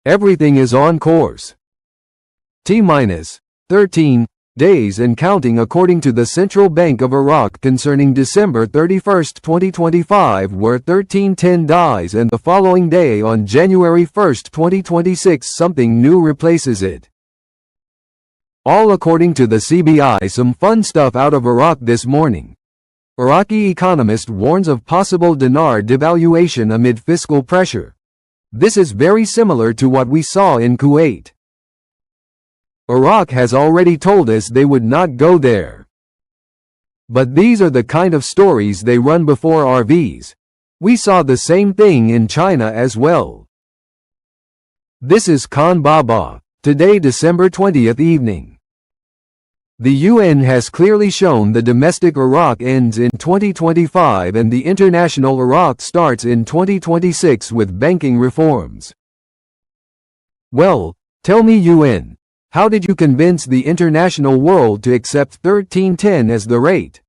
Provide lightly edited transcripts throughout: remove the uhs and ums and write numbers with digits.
Everything is on course. T-13 days and counting according to the Central Bank of Iraq concerning December 31, 2025 were 1310 days, and the following day on January 1, 2026 something new replaces it. All according to the CBI. Some fun stuff out of Iraq this morning. Iraqi economist warns of possible dinar devaluation amid fiscal pressure. This is very similar to what we saw in Kuwait. Iraq has already told us they would not go there. But these are the kind of stories they run before RVs. We saw the same thing in China as well. This is Khan Baba, today December 20th evening. The UN has clearly shown the domestic Iraq ends in 2025 and the international Iraq starts in 2026 with banking reforms. Well, tell me UN, how did you convince the international world to accept 1310 as the rate?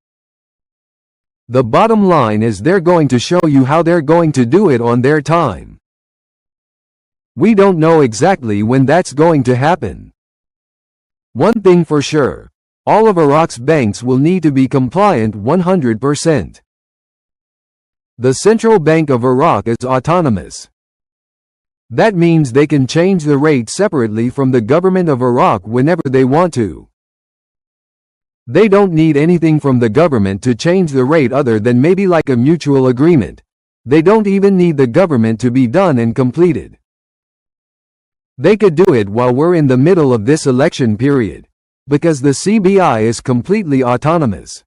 The bottom line is they're going to show you how they're going to do it on their time. We don't know exactly when that's going to happen. One thing for sure. All of Iraq's banks will need to be compliant 100%. The Central Bank of Iraq is autonomous. That means they can change the rate separately from the government of Iraq whenever they want to. They don't need anything from the government to change the rate other than maybe like a mutual agreement. They don't even need the government to be done and completed. They could do it while we're in the middle of this election period. Because the CBI is completely autonomous.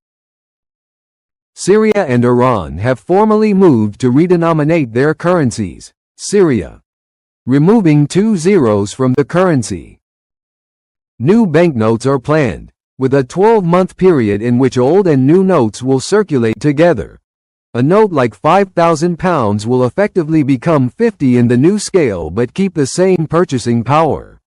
Syria and Iran have formally moved to redenominate their currencies. Syria, removing 2 zeros from the currency. New banknotes are planned, with a 12-month period in which old and new notes will circulate together. A note like £5,000 will effectively become 50 in the new scale but keep the same purchasing power.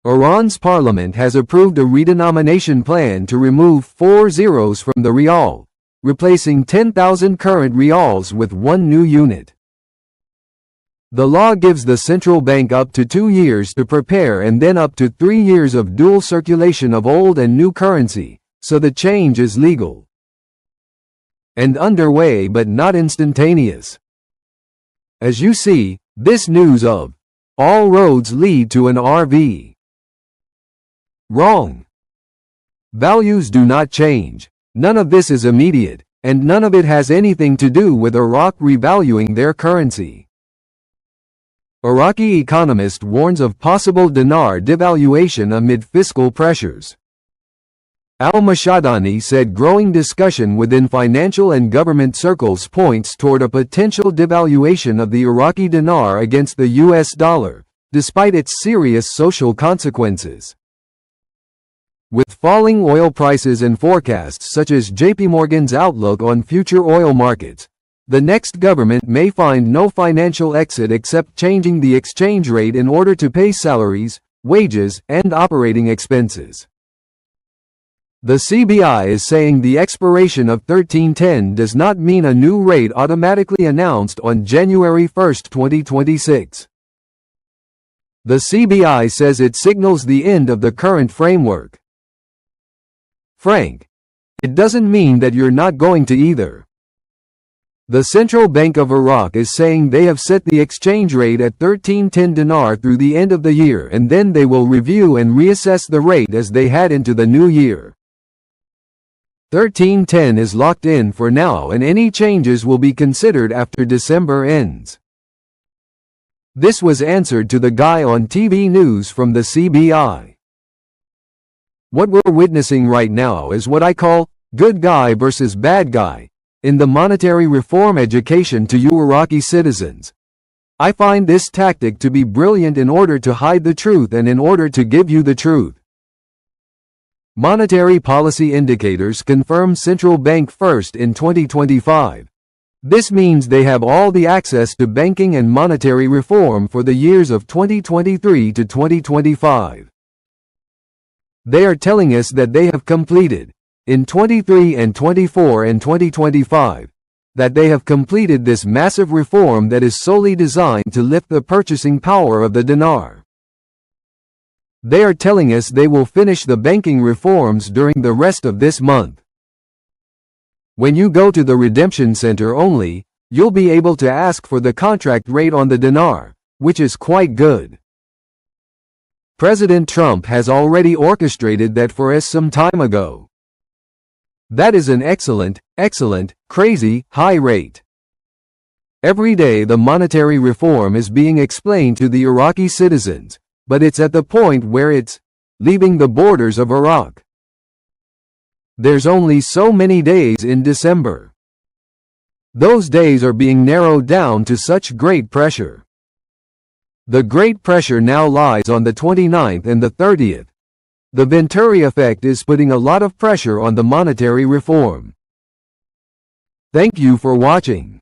Iran's parliament has approved a redenomination plan to remove 4 zeros from the rial, replacing 10,000 current rials with one new unit. The law gives the central bank up to 2 years to prepare and then up to 3 years of dual circulation of old and new currency, so the change is legal and underway but not instantaneous. As you see, this news of all roads lead to an RV. Wrong. Values do not change. None of this is immediate, and none of it has anything to do with Iraq revaluing their currency. Iraqi economist warns of possible dinar devaluation amid fiscal pressures. Al-Mashadani said growing discussion within financial and government circles points toward a potential devaluation of the Iraqi dinar against the US dollar, despite its serious social consequences. With falling oil prices and forecasts such as JPMorgan's outlook on future oil markets, the next government may find no financial exit except changing the exchange rate in order to pay salaries, wages, and operating expenses. The CBI is saying the expiration of 1310 does not mean a new rate automatically announced on January 1, 2026. The CBI says it signals the end of the current framework. Frank, it doesn't mean that you're not going to either. The Central Bank of Iraq is saying they have set the exchange rate at 1310 dinar through the end of the year and then they will review and reassess the rate as they head into the new year. 1310 is locked in for now and any changes will be considered after December ends. This was answered to the guy on TV news from the CBI. What we're witnessing right now is what I call good guy versus bad guy in the monetary reform education to you Iraqi citizens. I find this tactic to be brilliant in order to hide the truth and in order to give you the truth. Monetary policy indicators confirm central bank first in 2025. This means they have all the access to banking and monetary reform for the years of 2023 to 2025. They are telling us that they have completed, in 23 and 24 and 2025, that they have completed this massive reform that is solely designed to lift the purchasing power of the dinar. They are telling us they will finish the banking reforms during the rest of this month. When you go to the redemption center only, you'll be able to ask for the contract rate on the dinar, which is quite good. President Trump has already orchestrated that for us some time ago. That is an excellent, crazy, high rate. Every day the monetary reform is being explained to the Iraqi citizens, but it's at the point where it's leaving the borders of Iraq. There's only so many days in December. Those days are being narrowed down to such great pressure. The great pressure now lies on the 29th and the 30th. The Venturi effect is putting a lot of pressure on the monetary reform. Thank you for watching.